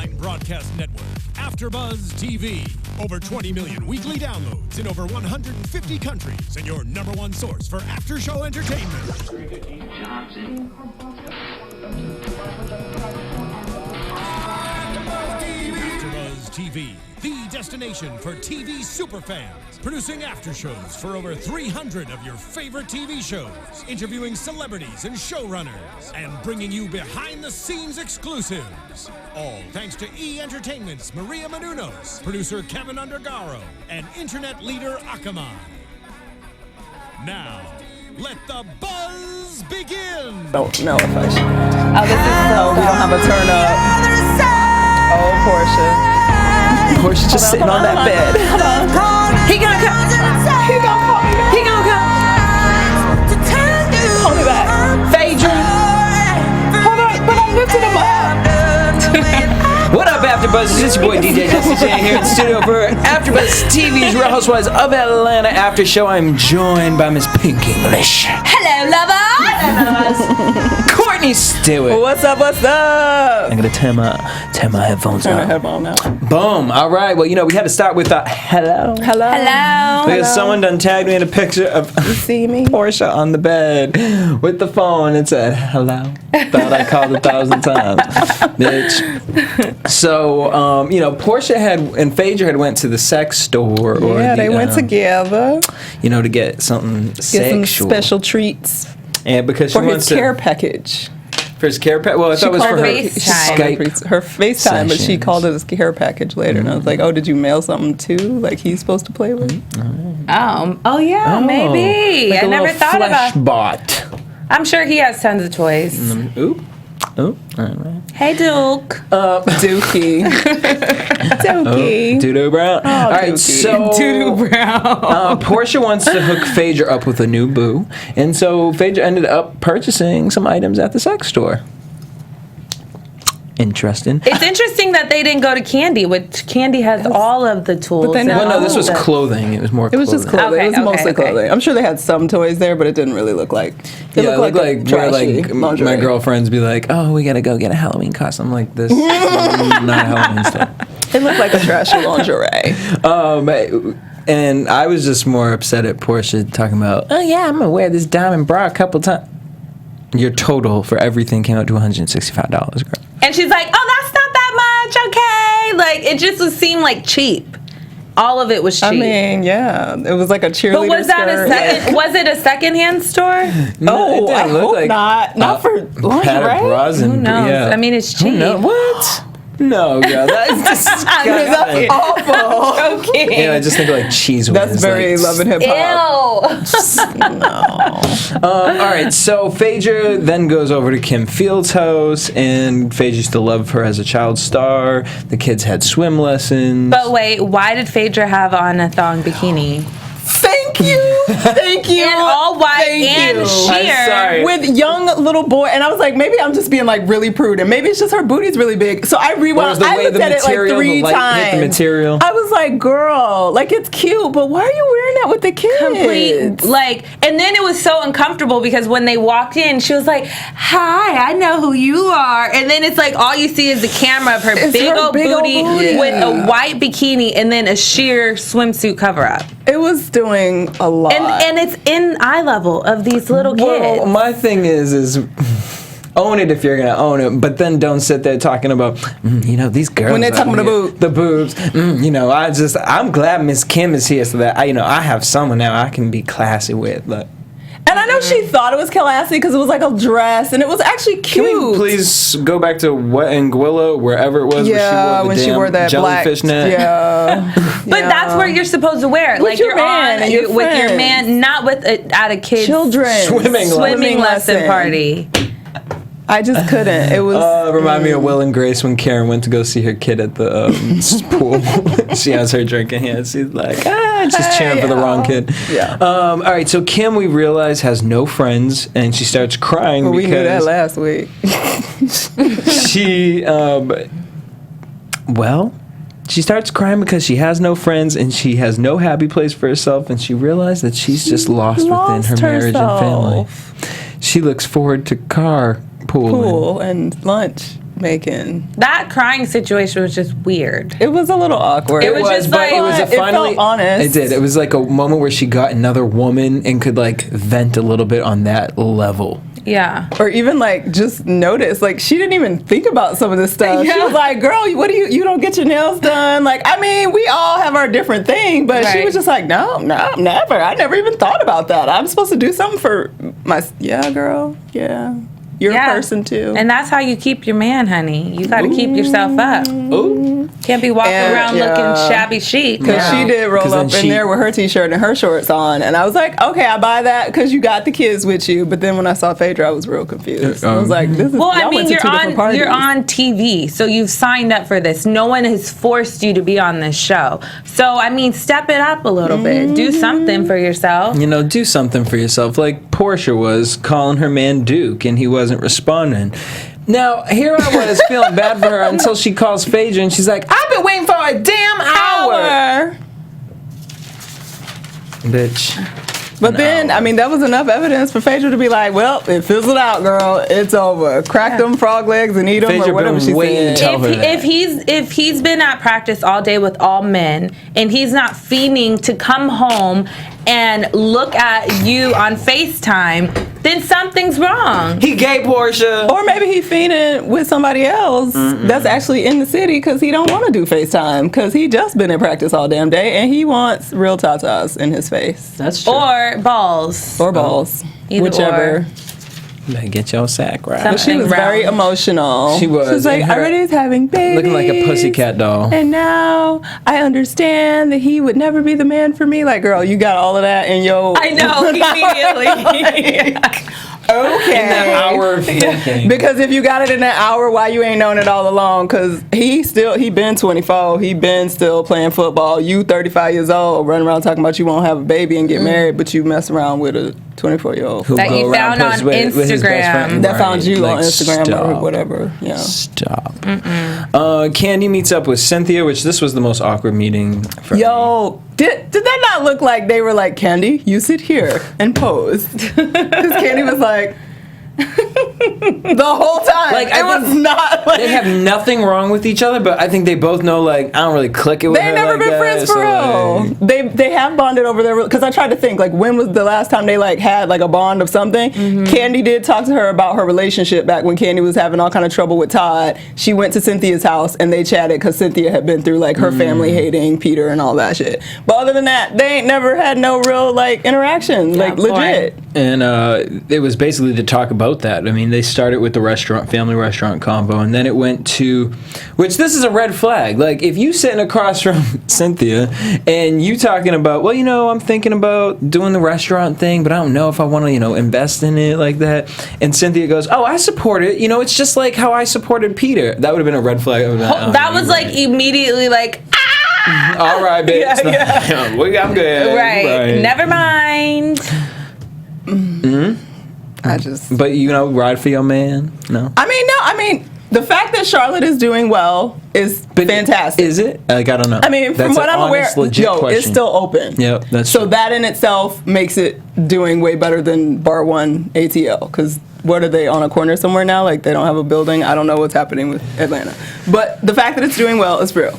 online broadcast network, AFTERBUZZ TV. Over 20 million weekly downloads in over 150 countries, and your #1 source for after-show entertainment. AFTERBUZZ TV, the destination for TV superfans. Producing after-shows for over 300 of your favorite TV shows. Interviewing celebrities and showrunners. And bringing you behind-the-scenes exclusives. All thanks to E! Entertainment's Maria Menounos, producer Kevin Undergaro, and internet leader Akamai. Now, let the buzz begin! Don't know if I should. Oh, this is so we don't have a turn up. Oh, Portia. Portia just sitting on that bed. He gonna come. He gonna call me back. He gonna come. Call me back. Phaedra. Hold on, but I'm lifting him up. What up, AfterBuzz? It's your boy DJ Jesse Janedy here in the studio for AfterBuzz TV's Real Housewives of Atlanta after show. I'm joined by Miss Pink English. Hello, lovers. Courtney Stewart. What's up? What's up? I'm gonna turn my headphones Turn my on. headphone out. Boom. All right. Well, you know, we had to start with a hello. Hello. Hello. Because someone done tagged me in a picture of You see me? Portia on the bed with the phone and said, hello. Thought I called 1,000 times. Bitch. So, you know, Portia and Phaedra had went to the sex store. Or Yeah, the, they went together. You know, to get something Get sexual. some special treats And because she for wants his care package. for his care package. Well, I thought it was for her FaceTime. Her FaceTime, but she sessions. called it a care package later. And I was like, oh, did you mail something too? Like he's supposed to play with? Oh yeah, maybe. Like I never thought about. bot. I'm sure he has tons of toys. Oop. All right. Hey, Duke. Dookie. Dookie. Doodoo Brown. All right, Dookie. so Doodoo Brown. Portia wants to hook Phaedra up with a new boo, and so Phaedra ended up purchasing some items at the sex store. Interesting. It's interesting that they didn't go to Candy, which Candy has all of the tools. But then and Well, no, this all was the- clothing. It was more. It was just clothing. Okay, It was mostly okay. clothing. I'm sure they had some toys there, but it didn't really look like. It Yeah, it looked like where trashy like lingerie. my girlfriends be like, "Oh, we gotta go get a Halloween costume." I'm like, this is not Halloween stuff. It looked like a trashy lingerie. And I was just more upset at Portia talking about, "Oh yeah, I'm gonna wear this diamond bra a couple times." Your total for everything came out to $165, girl. And she's like, "Oh, that's not that much, okay." Like it just seemed like cheap. All of it was cheap. I mean, yeah, it was like a cheerleader but was that skirt. a second? Was it a secondhand store? Oh, I hope like not for padded lingerie. bras and Who knows? yeah. I mean, it's Who cheap. knows? What? No, girl, that is disgusting. That's awful. Okay. Yeah, I just think of like cheese. That's whiz, very like, Love and Hip Hop. Ew. all right, so Phaedra then goes over to Kim Field's house, and Phaedra used to love her as a child star. The kids had swim lessons. But wait, why did Phaedra have on a thong bikini? Thank you. Thank you. And all white Thank and you. sheer. I'm sorry. With young little boy, and I was like, maybe I'm just being like really prudent. Maybe it's just her booty's really big. So I What was rewound. the I way looked the at it like material, 3 the light times. hit the material? I was like, girl, like it's cute, but why are you wearing that with the kids? Complete, like, and then it was so uncomfortable because when they walked in, she was like, "Hi, I know who you are," and then it's like all you see is the camera of her It's big her old big old booty booty. with a white bikini and then a sheer swimsuit cover up, It was doing a lot. and it's in eye level of these little kids. Well, my thing is own it if you're gonna own it, but then don't sit there talking about, you know, these girls. When they're talking about the boobs. You know, I'm glad Miss Kim is here so that I have someone now I can be classy with. Like, And I know she thought it was classy because it was like a dress, and it was actually can cute. we please go back to what Anguilla, wherever it was, Yeah, where when she damn wore that black jellyfish net? Yeah. But that's where you're supposed to wear it. With Like your you're man on and your with your friends. man, not with at a kid's Children. Swimming lesson party. I just couldn't. It was. Remind me of Will and Grace when Karen went to go see her kid at the pool. She has her drink in hand. She's like, just cheering for the wrong kid. Yeah. All right, so Kim, we realize, has no friends, and she starts crying Well, we knew that because last week. she, she starts crying because she has no friends and she has no happy place for herself, and she realized that she's just lost within her marriage and family. She looks forward to carpooling. Pool and lunch. making. That crying situation was just weird. It was a little awkward. It was just like, it was it felt honest. It did. It was like a moment where she got another woman and could like vent a little bit on that level. Yeah. Or even like just notice, like she didn't even think about some of this stuff. Yeah. She was like, girl, what do you don't get your nails done? Like, I mean, we all have our different thing, but she was just like, no, never. I never even thought about that. I'm supposed to do something for yeah, girl. Yeah. You're a person too. And that's how you keep your man, honey. You got to keep yourself up. Ooh. Can't be walking around looking shabby chic. Because she did roll up in there with her t-shirt and her shorts on. And I was like, okay, I buy that because you got the kids with you. But then when I saw Phaedra, I was real confused. I was like, this is, well, I mean, you're on TV. So you've signed up for this. No one has forced you to be on this show. So, I mean, step it up a little bit. Do something for yourself. You know, do something for yourself. Like Portia was calling her man Duke and he wasn't responding. Now, here I was feeling bad for her until she calls Phaedra and she's like, I've been waiting for a damn hour. Bitch. But then, I mean, that was enough evidence for Phaedra to be like, well, it fizzled out, girl. It's over. Crack them frog legs and eat them, Phaedra or whatever she said. If he's been at practice all day with all men and he's not fiending to come home and look at you on FaceTime, then something's wrong. He gay Portia. Or maybe he fiending with somebody else that's actually in the city because he don't want to do FaceTime because he just been in practice all damn day and he wants real tatas in his face. That's true. Or balls. Or balls. Either whichever. or. You better get your sack right. But she was very emotional. She was. She was like, I already was having babies. Looking like a pussycat doll. And now I understand that he would never be the man for me. Like, girl, you got all of that in your... I know, immediately. Okay. In that hour of thinking. Because if you got it in that hour, why you ain't known it all along? Because he been 24. He been still playing football. You 35 years old, running around talking about you won't have a baby and get married, but you mess around with a 24-year-old. That you found on Instagram. That found you on Instagram or whatever. Yeah. Stop. Candy meets up with Cynthia, which this was the most awkward meeting for me. Did that not look like they were like, Candy, you sit here and pose? Because Candy was like, the whole time. Like, it was not like... They have nothing wrong with each other, but I think they both know, like, I don't really click it with her. They've never been friends for real. They have bonded over there. Because I tried to think, like, when was the last time they, like, had, like, a bond of something? Candy did talk to her about her relationship back when Candy was having all kind of trouble with Todd. She went to Cynthia's house, and they chatted because Cynthia had been through, like, her family hating Peter and all that shit. But other than that, they ain't never had no real, like, interaction. Like, legit. And it was basically to talk about that. I mean, they started with the family restaurant combo, and then it went to, which this is a red flag. Like, if you sitting across from Cynthia and you talking about, well, you know, I'm thinking about doing the restaurant thing, but I don't know if I want to, you know, invest in it like that. And Cynthia goes, oh, I support it. You know, it's just like how I supported Peter. That would have been a red flag. That was like immediately like, all right, bitch. I'm good. Right. Never mind. But you know, ride for your man. No. I mean, the fact that Charlotte is doing well is fantastic. Is it? Like, I don't know. I mean, from what I'm aware, it's still open. Yep, that's so true. that in itself makes it doing way better than Bar 1 ATL. Because what are they, on a corner somewhere now? Like, they don't have a building. I don't know what's happening with Atlanta. But the fact that it's doing well is real.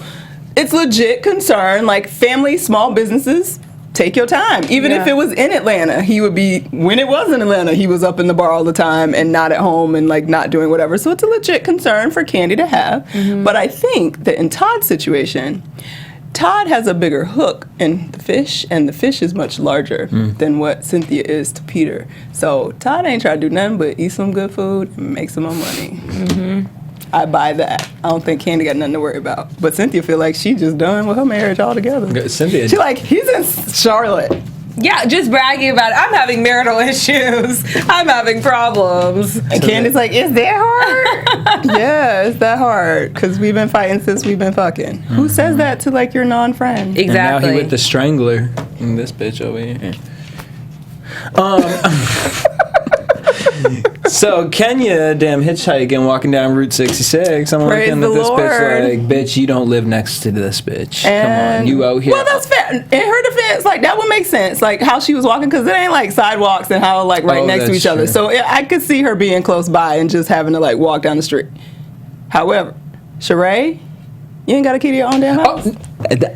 It's legit concern. Like, family, small businesses, take your time. Even if it was in Atlanta, he would be, when it was in Atlanta, he was up in the bar all the time and not at home and like not doing whatever. So it's a legit concern for Candy to have. But I think that in Todd's situation, Todd has a bigger hook in the fish, and the fish is much larger than what Cynthia is to Peter. So Todd ain't trying to do nothing but eat some good food and make some more money. I buy that. I don't think Candy got nothing to worry about. But Cynthia feel like she just done with her marriage altogether. Cynthia. She like, he's in Charlotte. Yeah, just bragging about it. I'm having marital issues. I'm having problems. And Candy's like, is that hard? Yeah, it's that hard. Because we've been fighting since we've been fucking. Who says that to like your non-friend? Exactly. And now he with the strangler. And this bitch over here. So Kenya, damn hitchhiking, walking down Route 66. I'm looking at this bitch like, bitch, you don't live next to this bitch. Come on, you out here. Well, that's fair. In her defense, like that would make sense. Like how she was walking, because it ain't like sidewalks and how like right next to each other. So I could see her being close by and just having to like walk down the street. However, Sheree, you ain't got a key to your own damn house?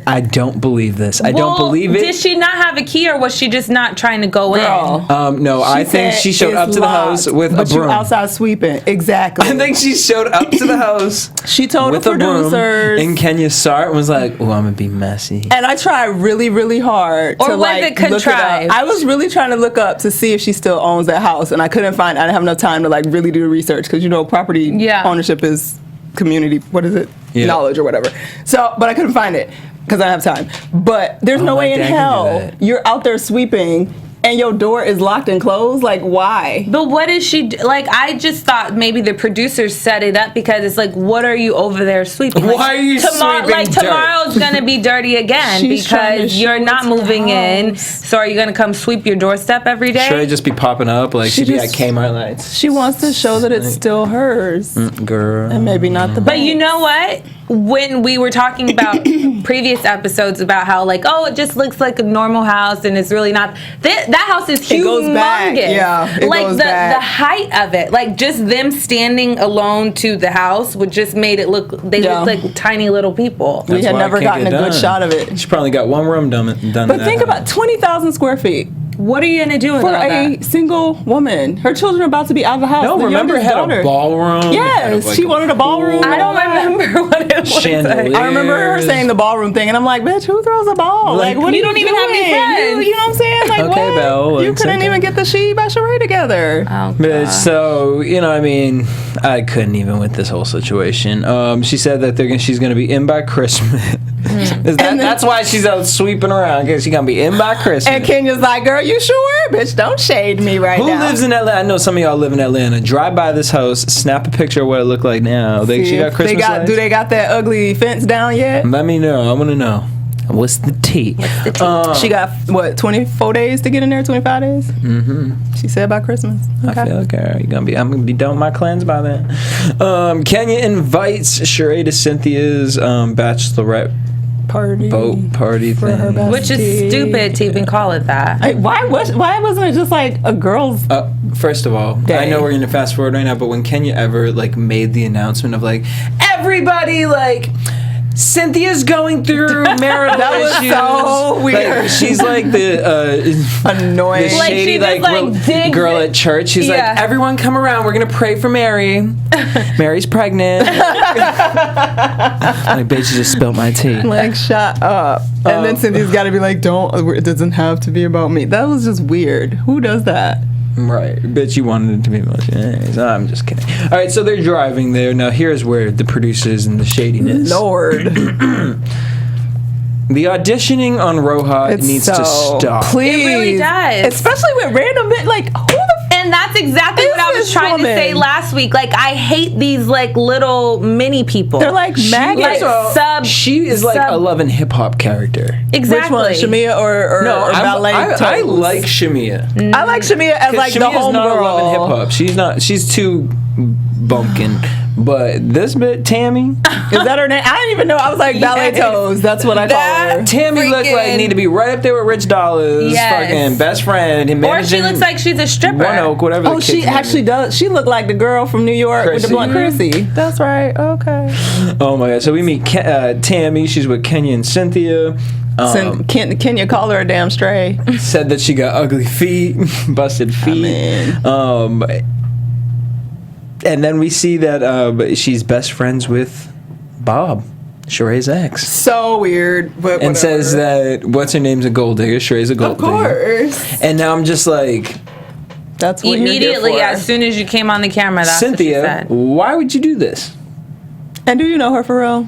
I don't believe this. I don't believe it. Did she not have a key, or was she just not trying to go in? No, I think she showed up to the house with a broom. But you outside sweeping. Exactly. I think she showed up to the house. She told with the producers. And Kenya saw it and was like, "Oh, I'm gonna be messy." And I tried really, really hard or to was like it contrived? look it up. I was really trying to look up to see if she still owns that house, and I couldn't find. I didn't have enough time to like really do the research because property ownership is community. What is it? Yeah. Knowledge or whatever. So, but I couldn't find it because I don't have time. But there's no way in hell you're out there sweeping and your door is locked and closed. Like, why? But what is she like? I just thought maybe the producers set it up because it's like, what are you over there sweeping? Like, why are you sweeping like dirt? Tomorrow's gonna be dirty again because you're not moving in. So are you gonna come sweep your doorstep every day? Should I just be popping up like she'd be at Kmart lights? She wants to show that it's still hers, girl, and maybe not the. But you know what? When we were talking about previous episodes about how like, oh, it just looks like a normal house and it's really not. That house is humongous. It goes back. Yeah, it like goes the back. height of it, like just them standing alone to the house would just made it look. They looked like tiny little people. We had never gotten a good shot of it. She probably got one room done. But think about 20,000 square feet. What are you gonna do with for all a that? single woman? Her children are about to be out of the house. No, remember it had a ballroom. Yes, she wanted a ballroom. I don't remember what it was. Chandeliers. I remember her saying the ballroom thing, and I'm like, bitch, who throws a ball? Like, what you are don't even have any doing? friends. You know what I'm saying? Like, Okay, what? Belle, You it's couldn't okay. even get the She by Sheree together. Oh, Bitch, God. so I mean, I couldn't even with this whole situation. She said that she's gonna be in by Christmas. That's why she's out sweeping around, because she's gonna be in by Christmas. And Kenya's like, girl, you sure? Bitch, don't shade me right Who now. lives in Atlanta? I know some of y'all live in Atlanta. Drive by this house, snap a picture of what it looked like now. She got Christmas lights? Do they got that ugly fence down yet? Let me know. I want to know. What's the tea? She got, 24 days to get in there? 25 days? Mm-hmm. She said by Christmas. Okay. I feel like I'm gonna be done with my cleanse by then. Kenya invites Sheree to Cynthia's bachelorette boat party for her thing. bestie. Which is stupid to even call it that. Why wasn't it just like a girl's First of all, day? I know we're gonna fast forward right now, but when Kenya ever made the announcement of everybody Cynthia's going through marital That was issues. so weird. She's like the annoying. the shady she just, digs girl it. at church. She's like, Yeah. everyone come around. We're gonna pray for Mary. Mary's pregnant. Bitch, you just spilled my tea. Shut up. And then Cynthia's got to be like, don't. It doesn't have to be about me. That was just weird. Who does that? Right, bitch, you wanted it to be emotional. Anyways, I'm just kidding. All right, so they're driving there. Now, here's where the producers and the shadiness. Lord. The auditioning on Roja needs to stop. Please. It really does. Especially with random who the And that's exactly what I was this trying to woman? say last week. I hate these little mini people. They're like maggots. She is a love and hip hop character. Exactly. Which one, Shamia or Ballet I Toes? like Shamia. I like Shamia as the Shamia's not a love and hip homegirl. hop. She's not. She's too bumpkin. But this bit, Tammy. Is that her name? I didn't even know. I was like, Ballet Toes. That's what I call her. Tammy looked like need to be right up there with Rich Dollars, Yes. fucking best friend. Or she looks like she's a stripper. One Oak, whatever. Oh, she actually does. She looked like the girl from New York with the blonde Chrissy. That's right. Okay. Oh my God. So we meet Tammy. She's with Kenya and Cynthia. Kenya called her a damn stray. Said that she got ugly feet, busted feet. And then we see that she's best friends with Bob, Sheree's ex. So weird, but and whatever. says that what's her name's a gold digger. Sheree's a gold digger. Of course. And now I'm just like, that's what immediately you're here for. as soon as you came on the camera. That's Cynthia, what she said. why would you do this? And do you know her for real?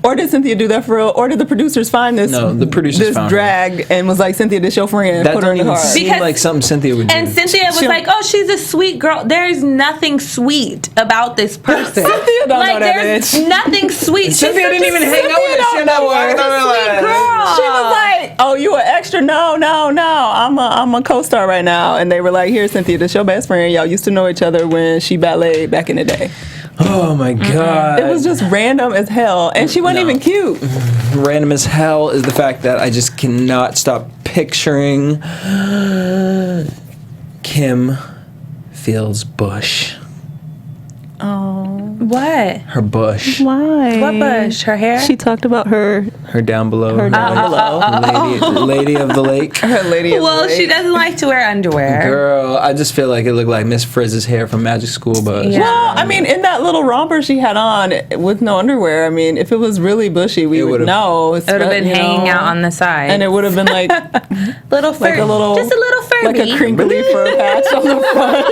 Or did Cynthia do that for real? Or did the producers find this? No, the producers found her. drag and was like, Cynthia, this your friend. That Put her don't in the even car. seem Because- like something Cynthia would do. And Cynthia was like, "Oh, she's a sweet girl. There's nothing sweet about this person. Cynthia don't know that there's bitch. nothing sweet. Cynthia didn't even hang out with her. She know her. She's a sweet girl. She was like, "Oh, you an extra? No. I'm a co-star right now." And they were like, "Here, Cynthia, this your best friend. Y'all used to know each other when she ballet back in the day." Oh my God. It was just random as hell, and she wasn't even cute. Random as hell is the fact that I just cannot stop picturing Kim feels Bush. Oh, What? Her bush. Why? What bush? Her hair? She talked about her down below. lady of the lake. her lady. Of Well, the lake. she doesn't like to wear underwear. Girl, I just feel like it looked like Miss Frizz's hair from Magic School Bus. Yeah. Well, I mean, in that little romper she had on with no underwear, I mean, if it was really bushy, we would know. It would have been hanging out on the side. And it would have been like little fur, like a little, just a little Furby. like a crinkly fur patch on the front.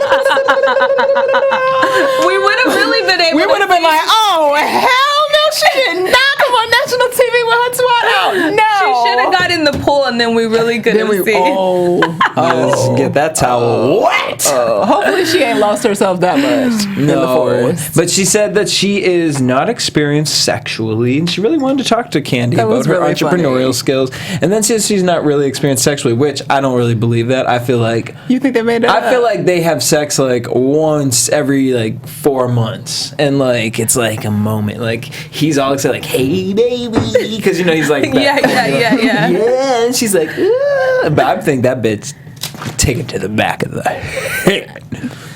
We would have really been able. We would have been like, oh hell no, she did not come on national TV with her twat out. No, She should have got in the pool, and then we really could have seen. Let's get that towel wet. Hopefully she ain't lost herself that much in the forest. But she said that she is not experienced sexually, and she really wanted to talk to Candy That about was her really entrepreneurial funny. skills. And then says she's not really experienced sexually, which I don't really believe that. I feel like You think they made it up? I feel like they have sex like once every like 4 months, and like it's like a moment. Like he's all excited, like "Hey baby," because you know he's like Yeah. yeah, and she's like, "Ugh." But I think that bitch take it to the back of the head.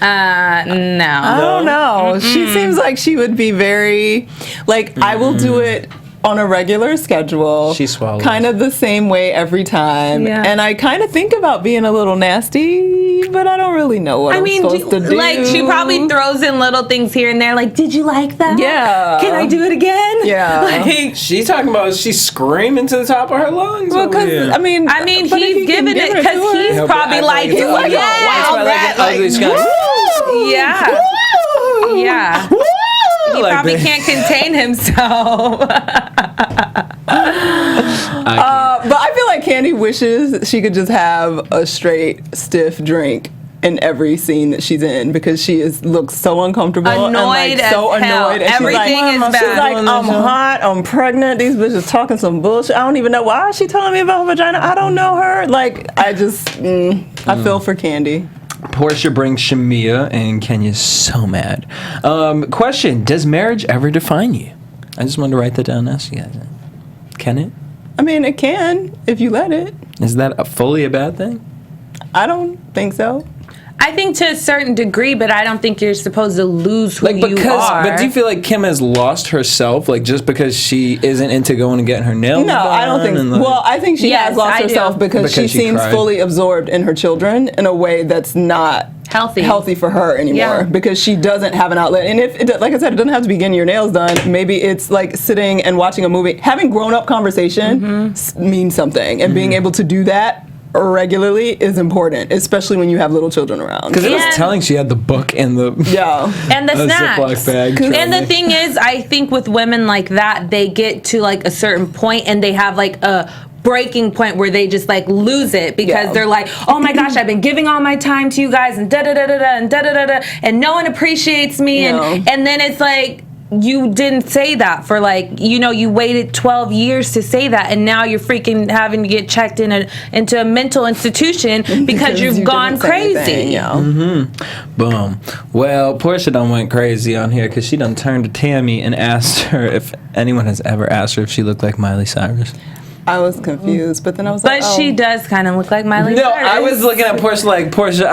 I No. don't know. She seems like she would be very, like, I will do it on a regular schedule. She swallows. Kind of the same way every time. Yeah. And I kind of think about being a little nasty, but I don't really know what I I'm mean, supposed to do. like she probably throws in little things here and there, like, "Did you like that? Yeah. Can I do it again?" Yeah. Like, She's talking about she's screaming to the top of her lungs. Well, over here. because, I mean, I mean, but if he's you can giving give it to because her- he's Yeah, but probably I like, think it's like a "Yeah, wild rat, like, ugly sky. yeah, yeah." He Like probably that. can't contain himself. But I feel like Candy wishes she could just have a straight, stiff drink in every scene that she's in because she looks so uncomfortable and like Annoyed as so hell. annoyed. And Everything she's like, is she's bad. like, I'm hot, I'm pregnant. These bitches talking some bullshit. I don't even know why is she telling me about her vagina. I don't know her. Like I just, I feel for Candy. Portia brings Shamia, and Kenya's so mad. Question: does marriage ever define you? I just wanted to write that down and ask you guys. Can it? I mean, it can if you let it. Is that fully a bad thing? I don't think so. I think to a certain degree, but I don't think you're supposed to lose who you are. But do you feel like Kim has lost herself, like just because she isn't into going and getting her nails No, done? I don't think. and, like- Well, I think she Yes, has lost I do. herself because she she seems cried. fully absorbed in her children in a way that's not Healthy. for her anymore. Yeah. Because she doesn't have an outlet. And if, like I said, it doesn't have to be getting your nails done. Maybe it's like sitting and watching a movie. Having grown-up conversation means something, and being able to do that regularly is important, especially when you have little children around. Because it was And- telling she had the book and the Yeah. and the a snacks. Ziploc bag. And the thing is, I think with women like that, they get to like a certain point and they have like a breaking point where they just like lose it because Yeah. they're like, "Oh my gosh, I've been giving all my time to you guys and da da da da da and da da da da, and no one appreciates me." Yeah. And then it's like, you didn't say that for like, you know, you waited 12 years to say that, and now you're freaking having to get checked into a mental institution because you've you gone didn't say crazy. anything, yeah. Boom. Well, Portia done went crazy on here because she done turned to Tammy and asked her if anyone has ever asked her if she looked like Miley Cyrus. I was confused, but then I was But like, oh. she does kind of look like Miley No, Cyrus. I was looking at Portia like Portia.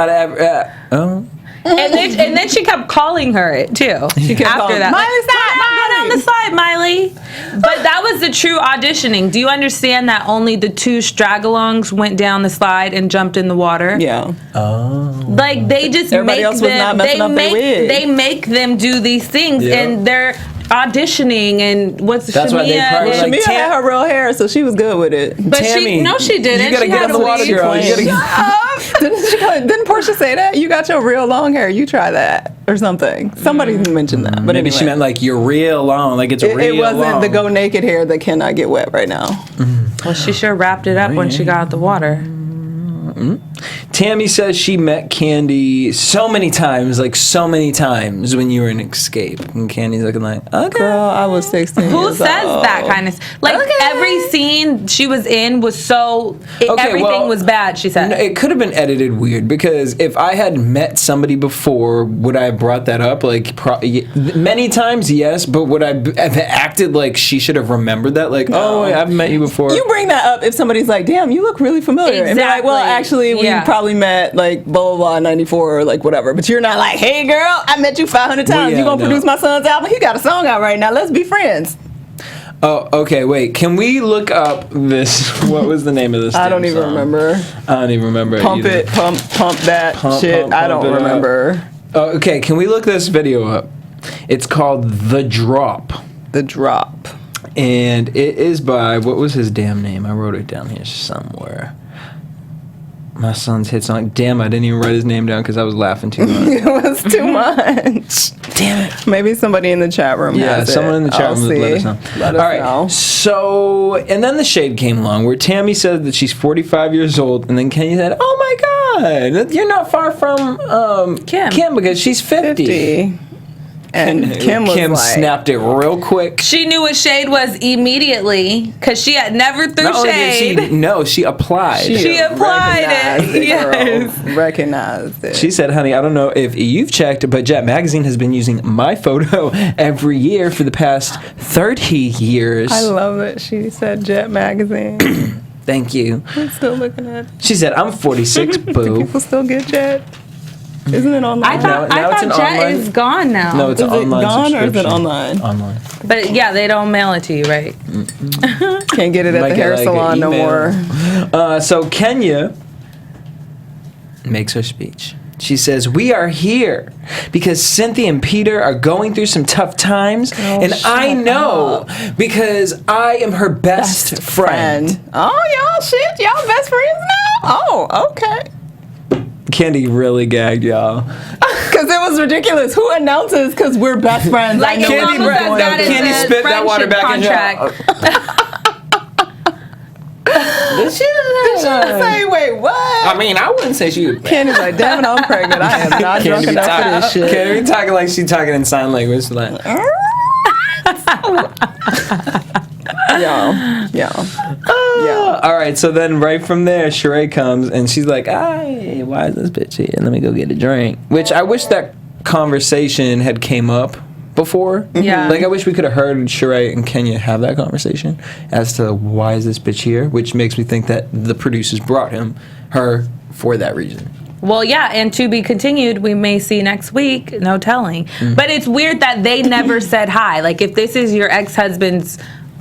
Oh. And then she kept calling her it too. She kept after calling, that, "Miley, like, stop, "Get on Miley." the slide, Miley." But that was the true auditioning. Do you understand that only the two straggalongs went down the slide and jumped in the water? Yeah. Like they just Everybody make else was not them. messing They up their make wig. they make them do these things, Yeah. and they're auditioning. And what's That's why they Shamia? probably and- like- Shamia had her real hair, so she was good with it. but Tammy, she didn't. you gotta She get had in the a water, wig. girl. You gotta Didn't Portia say that? You got your real long hair. You try that or something. Somebody mentioned that. But Maybe anyway, she meant like you're real long, like it's it real wasn't long. the go naked hair that cannot get wet right now. Well, she sure wrapped it up when she got out the water. Tammy says she met Candy so many times when you were in Escape, and Candy's looking like, okay. Girl, I was 16 Who years says old. that kind of like Okay. every scene she was in was so Okay, everything well, was bad, she said. No, it could have been edited weird because if I had met somebody before, would I have brought that up? Like, many times, yes, but would I have acted like she should have remembered that? Like, oh, I've met you before. You bring that up if somebody's like, damn, you look really familiar. And be like, well, Exactly. actually, we probably met like blah, blah, blah, 94 or like whatever. But you're not like, hey, girl, I met you 500 times. You gonna produce my son's album? He got a song out right now. Let's be friends. Oh, okay, wait. Can we look up this? What was the name of this I don't even remember. I don't even remember. Pump either. it, pump that shit. Pump I don't remember. Oh, okay, can we look this video up? It's called The Drop. The Drop. And it is by, what was his damn name? I wrote it down here somewhere. My son's hit song. Damn, I didn't even write his name down because I was laughing too much. It was too much. Damn it. Maybe somebody in the chat room has it. Someone in the chat room let us know. Let us know. So, and then the shade came along where Tammy said that she's 45 years old, and then Kenya said, oh my God, you're not far from Kim because she's 50. And Kim was Kim snapped it real quick. She knew what shade was immediately because she had never threw shade. She applied. She applied it. Yes. Recognized it. She said, honey, I don't know if you've checked, but Jet Magazine has been using my photo every year for the past 30 years. I love it. She said Jet Magazine. Thank you. I'm still looking at it. She said, I'm 46, boo. Do people still get Jet? Isn't it online? I thought Jet is gone now. No, it's an online gone or is it subscription. online? Online. But yeah, they don't mail it to you, right? Can't get it at the hair salon no more. So Kenya makes her speech. She says, we are here because Cynthia and Peter are going through some tough times. And I know because I am her best friend. Oh, y'all shit. Y'all best friends now? Oh, okay. Candy really gagged y'all. Because it was ridiculous. Who announces because we're best friends? Like Candy spit that water back in y'all. Did she say, wait, what? I mean, I wouldn't say she was. Candy's like, damn it, I'm pregnant. I am not drunk enough for this shit. Candy be talking like she talking in sign language. Like, Yeah. All right, so then right from there, Sheree comes and she's like, "Hey, why is this bitch here? Let me go get a drink." Which I wish that conversation had came up before. Yeah. Like I wish we could have heard Sheree and Kenya have that conversation as to why is this bitch here, which makes me think that the producers brought her for that reason. Well, yeah, and to be continued, we may see next week, no telling. But it's weird that they never said hi. Like, if this is your ex-husband's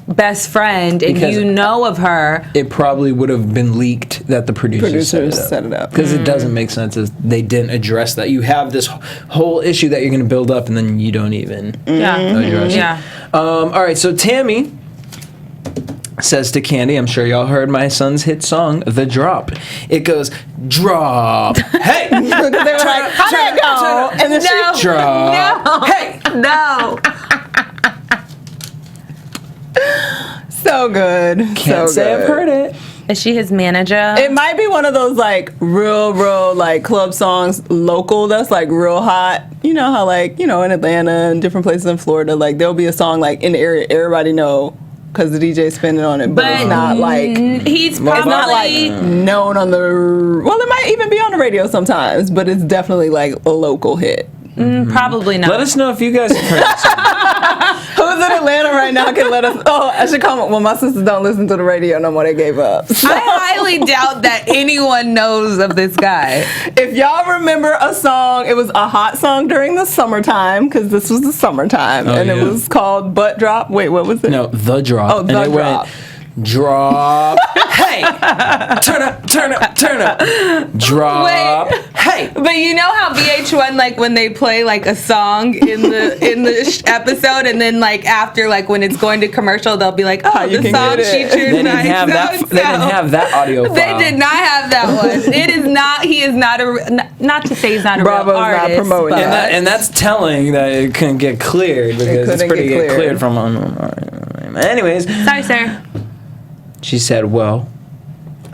best friend and Because you know of her, it probably would have been leaked that the producers set it up. Because it doesn't make sense as they didn't address that. You have this whole issue that you're going to build up and then you don't even address it. All right, so Tammy says to Candy, I'm sure y'all heard my son's hit song, The Drop. It goes, drop. Hey! They were like, how'd that go? And then she drop. No. Hey! No. So good. Can't say I've heard it. Is she his manager? It might be one of those like real like club songs local that's like real hot. You know how like, you know, in Atlanta and different places in Florida, like there'll be a song like in the area everybody know because the DJ's spinning on it, but it's not like he's probably it's not like known on the. Well, it might even be on the radio sometimes, but it's definitely like a local hit. Probably not. Let us know if you guys have heard it. Who's in Atlanta right now can let us. Oh, I should comment. Well, my sisters don't listen to the radio no more. They gave up. So. I highly doubt that anyone knows of this guy. If y'all remember a song, it was a hot song during the summertime because this was the summertime, it was called "Butt Drop." Wait, what was it? No, The Drop. Oh, The Drop. Drop. Hey! Turn up, turn up, turn up. Drop. Wait. Hey! But you know how VH1, like when they play like a song in the episode, and then like after, like when it's going to commercial, they'll be like, "Oh, the song features." They didn't have that. They didn't have that audio file. They did not have that one. It is not. He is not a. Not to say he's not a Bravo's real artist. not promoting but And that's telling that it couldn't get cleared because it's pretty get cleared from. Anyways. Sorry, sir. She said, well,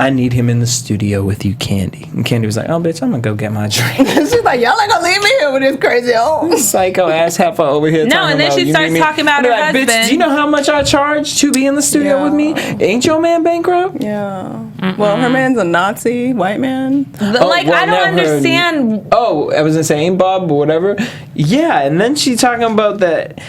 I need him in the studio with you, Candy. And Candy was like, oh, bitch, I'm going to go get my drink. She's like, y'all ain't going to leave me here with this crazy old psycho ass heifer over here. No, and then she starts talking about her husband. Bitch, do you know how much I charge to be in the studio with me? Ain't your man bankrupt? Yeah. Well, her man's a Nazi, white man. I don't understand. I was going to say, ain't Bob or whatever. Yeah, and then she talking about that.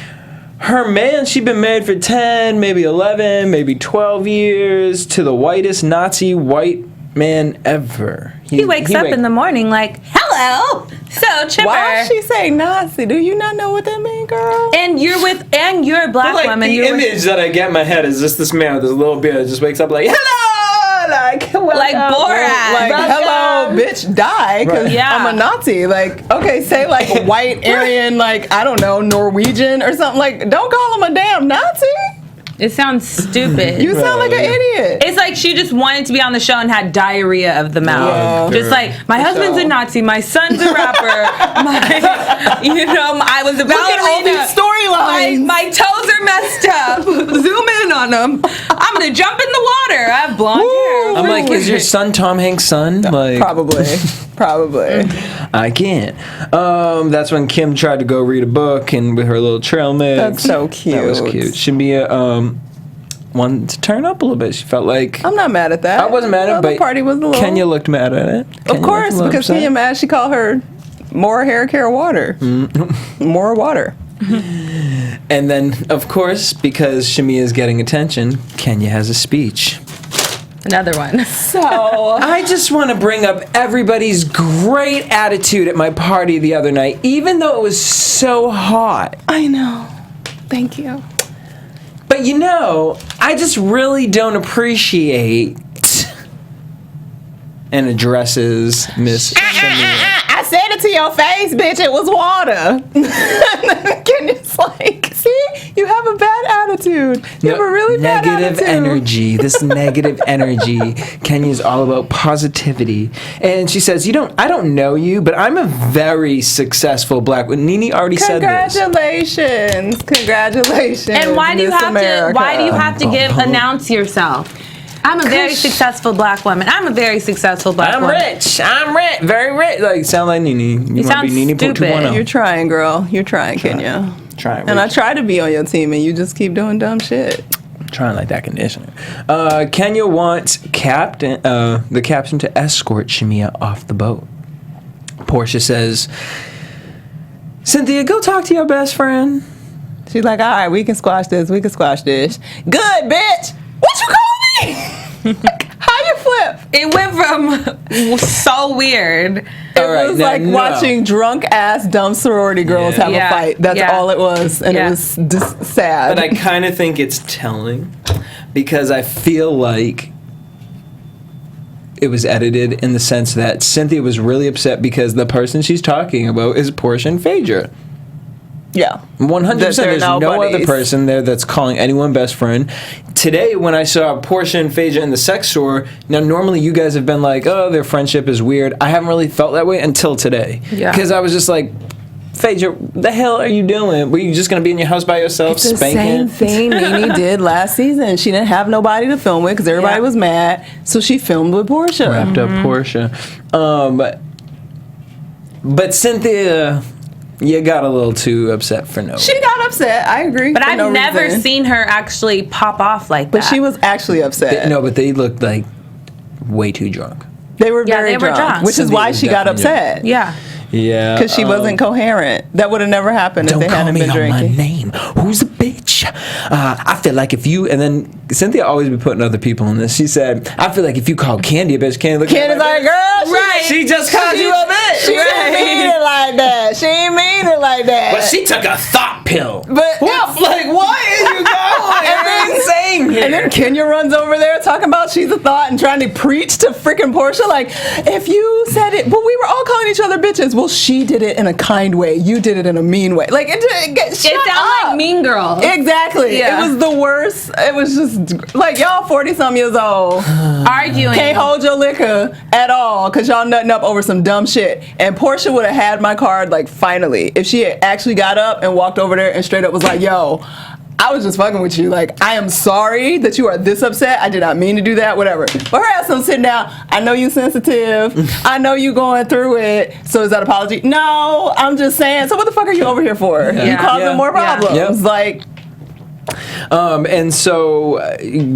Her man, she'd been married for 10, maybe 11, maybe 12 years to the whitest Nazi white man ever. He wakes up in the morning like, hello, so chipper. Why is she saying Nazi? Do you not know what that means, girl? And you're a black Like, woman. the image that I get in my head is just this man with this little beard that just wakes up like, hello, like Borat. Like, hello, bitch, die, because Yeah. I'm a Nazi. Like, okay, say like white, Aryan, like, I don't know, Norwegian or something. Like, don't call him a damn Nazi. It sounds stupid. You sound like an idiot. It's like she just wanted to be on the show and had diarrhea of the mouth. Yeah. Just like, my husband's a Nazi, my son's a rapper, I was a Look at all ballerina. these storylines. My toes are messed up. Zoom in on them. I'm gonna jump in the water. I have blonde hair. I'm like, is your son Tom Hanks' son? Like, Probably. I can't. That's when Kim tried to go read a book and with her little trail mix. That's so cute. That was cute. Shamia wanted to turn up a little bit. She felt like I'm not mad at that. I wasn't mad at it, The but party was a little. Kenya looked mad at it. Of course, because Kenya mad. She called her more hair care water. More water. And then, of course, because Shamia is getting attention, Kenya has a speech. Another one. So I just want to bring up everybody's great attitude at my party the other night, even though it was so hot. I know. Thank you. But I just really don't appreciate and addresses Miss Shamia. I said it to your face, bitch. It was water. Kenya's like, see, you have a bad attitude. You have a really bad Negative attitude. energy. This negative energy. Kenya's all about positivity. And she says, I don't know you, but I'm a very successful black woman. Nene already said this. Congratulations. And why do you Miss have America. to? Why do you have to announce yourself? I'm a very successful black woman. I'm a very successful black woman. I'm rich. Very rich. Like, sound like Nene. You sound be Nene stupid. 2.0. You're trying, girl. You're trying, Kenya. Trying. And I try to be on your team, and you just keep doing dumb shit. Trying like that conditioner. Kenya wants the captain to escort Shamia off the boat. Portia says, Cynthia, go talk to your best friend. She's like, all right, we can squash this. Good, bitch. What you call me? How you flip? It went from so weird. It was like watching drunk ass dumb sorority girls have a fight. That's all it was, and it was just sad. But I kind of think it's telling because I feel like it was edited in the sense that Cynthia was really upset because the person she's talking about is Portia and Phaedra. Yeah. 100%. There's no buddies. other person there that's calling anyone best friend. Today, when I saw Portia and Phaedra in the sex store, now normally you guys have been like, oh, their friendship is weird. I haven't really felt that way until today. Yeah. Because I was just like, Phaedra, the hell are you doing? Were you just going to be in your house by yourself it's the spanking? same thing Nene did last season. She didn't have nobody to film with because everybody was mad. So she filmed with Portia. Wrapped up Portia. But Cynthia... You got a little too upset for no reason. She got upset. I agree. But I've never seen her actually pop off like that. But she was actually upset. But they looked like way too drunk. They were very drunk. Which is why she got upset. Yeah. Yeah. Because she wasn't coherent. That would have never happened if they hadn't been drinking. Don't call me on my name. Who's a bitch? I feel like if you... And then Cynthia always be putting other people in this. She said, I feel like if you call Candy a bitch, Candy's like, girl, she just called you a bitch. She didn't mean it like that. She ain't mean it like that. But she took a thought pill. But like, what is you going saying here? And then Kenya runs over there talking about she's a thought and trying to preach to freaking Portia. Like, if you said it, but we were all calling each other bitches. Well, she did it in a kind way. You did it in a mean way. Like, it sounded like Mean Girl. Exactly. Yeah. It was the worst. It was just like, y'all 40-some years old. Arguing. Can't hold your liquor at all because y'all nutting up over some dumb shit. And Portia would have had my card, like, finally. If she had actually got up and walked over there and straight up was like, yo, I was just fucking with you. Like, I am sorry that you are this upset. I did not mean to do that, whatever. But her ass was sitting down. I know you sensitive. I know you going through it. So is that apology? No, I'm just saying. So what the fuck are you over here for? Yeah. You causing more problems. Yeah. Like... and so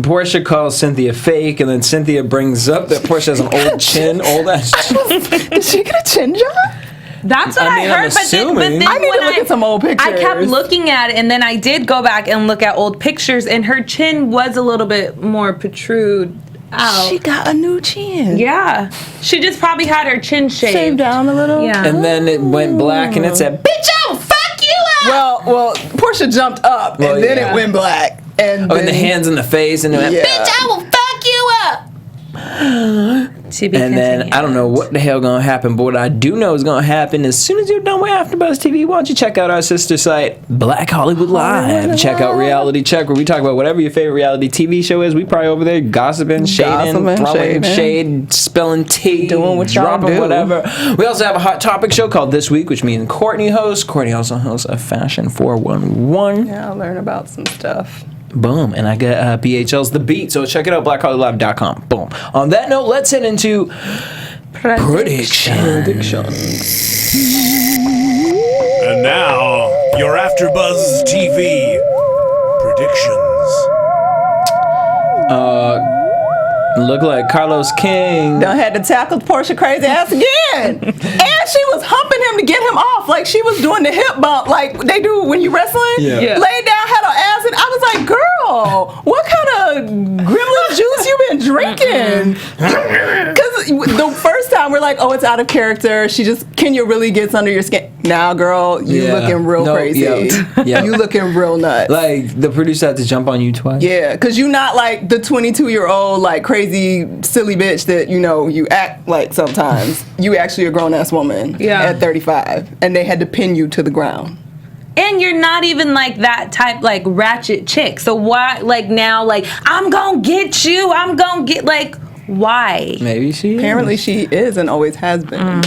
Portia calls Cynthia fake, and then Cynthia brings up that Portia has an old chin, old ass chin. Did she get a chin job? That's what I heard, but then I need to look at some old pictures. I kept looking at it, and then I did go back and look at old pictures, and her chin was a little bit more protrude out. She got a new chin. Yeah. She just probably had her chin shaved down a little. Yeah. And then it went black and it said, "Bitch, I will fuck you up." Well, Portia jumped up and then it went black. And and the hands in the face and it went, "Bitch, I will fuck you up." And then I don't know what the hell gonna happen, but what I do know is gonna happen as soon as you're done with AfterBuzz TV. Why don't you check out our sister site, Black Hollywood Live? Check out Reality Check, where we talk about whatever your favorite reality TV show is. We probably over there gossiping, shading, throwing shade, spilling tea, doing what y'all dropping do. whatever. We also have a hot topic show called This Week, which me and Courtney host. Courtney also hosts a Fashion 411. Yeah, I'll learn about some stuff. Boom. And I get BHL's The Beat. So check it out, blackhollylive.com. Boom. On that note, let's head into predictions. And now, your AfterBuzz TV predictions. Look like Carlos King. Done had to tackle Portia crazy ass again. And she was humping him to get him off. Like she was doing the hip bump like they do when you wrestling. Yeah. Laid down, had her ass, and I was like, girl, what kind of gremlin juice you been drinking? Because the first time we're like, oh, it's out of character. Kenya really gets under your skin. Now, girl, you looking real crazy. Yeah. You looking real nuts. Like the producer had to jump on you twice. Yeah, because you're not like the 22-year-old, like crazy, silly bitch that, you act like sometimes. You actually a grown-ass woman at 35, and they had to pin you to the ground. And you're not even like that type, like ratchet chick. So why, like now, like I'm gonna get you. I'm gonna get why? Maybe she. Apparently, she is and always has been.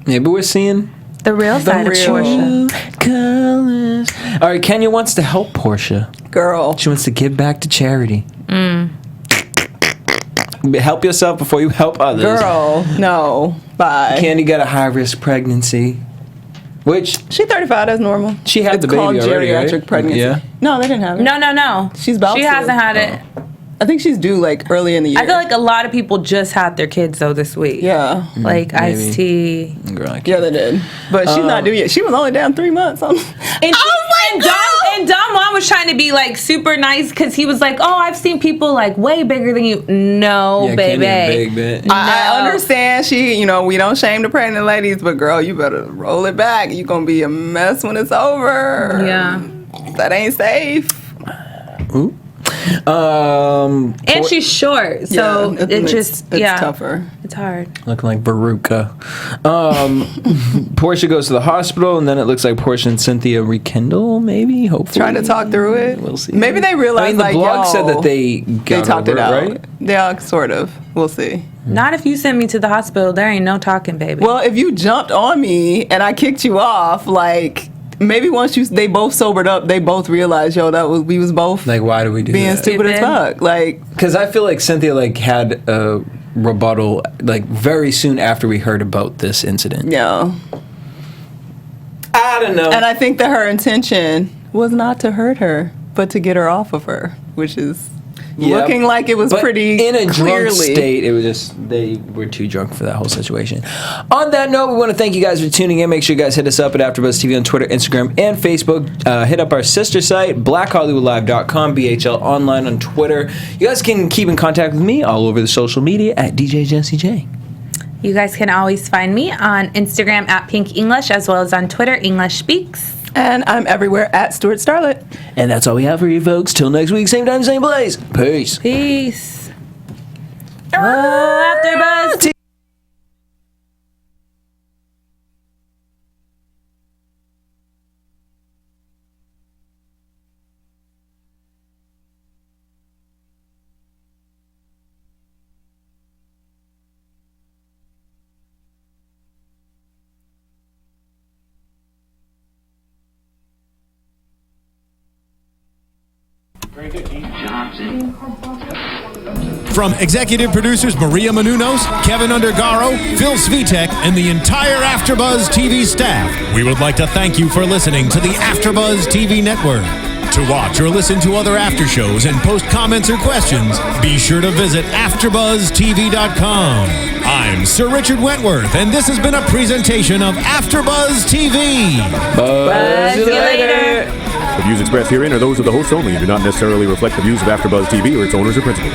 Maybe we're seeing the real side of Portia. Colors. All right, Kenya wants to help Portia. Girl, she wants to give back to charity. Help yourself before you help others. Girl, no, bye. Candy got a high-risk pregnancy. Which she 35, that's normal. She had the baby already, It's called geriatric pregnancy. Yeah. No, they didn't have it. No. She's about to. She hasn't had it. I think she's due early in the year. I feel like a lot of people just had their kids though this week. Yeah. Like Ice-T. Yeah, they did. But she's not due yet. She was only down 3 months. And Don Juan was trying to be super nice because he was like, "Oh, I've seen people way bigger than you." No, baby. Big bitch. No. I understand we don't shame the pregnant ladies, but girl, you better roll it back. You're gonna be a mess when it's over. Yeah. That ain't safe. Ooh. And she's short, so it's tougher. It's hard. Looking like Veruca. Portia goes to the hospital, and then it looks like Portia and Cynthia rekindle, maybe, hopefully. Trying to talk through it. We'll see. Maybe they realized, the blog said that they talked it out. Right? Yeah, sort of. We'll see. Not if you send me to the hospital. There ain't no talking, baby. Well, if you jumped on me and I kicked you off, maybe once they both sobered up, they both realized, we was both why do we do being that? stupid as fuck. Because I feel like Cynthia had a rebuttal very soon after we heard about this incident. Yeah. I don't know. And I think that her intention was not to hurt her, but to get her off of her, which is looking like it was pretty in a clearly. drunk state. It was just they were too drunk for that whole situation. On that note, we want to thank you guys for tuning in. Make sure you guys hit us up at AfterBuzz TV on Twitter, Instagram, and Facebook. Hit up our sister site, blackhollywoodlive.com, BHL online on Twitter. You guys can keep in contact with me all over the social media at DJ Jesse J. You guys can always find me on Instagram at Pink English, as well as on Twitter, English Speaks. And I'm everywhere at Stuart Starlet. And that's all we have for you folks. Till next week, same time, same place. Peace. Peace. AfterBuzz. From executive producers Maria Menounos, Kevin Undergaro, Phil Svitek, and the entire AfterBuzz TV staff, we would like to thank you for listening to the AfterBuzz TV network. To watch or listen to other after shows and post comments or questions, be sure to visit AfterBuzzTV.com. I'm Sir Richard Wentworth, and this has been a presentation of AfterBuzz TV. Buzz you later. The views expressed herein are those of the hosts only and do not necessarily reflect the views of AfterBuzz TV or its owners or principals.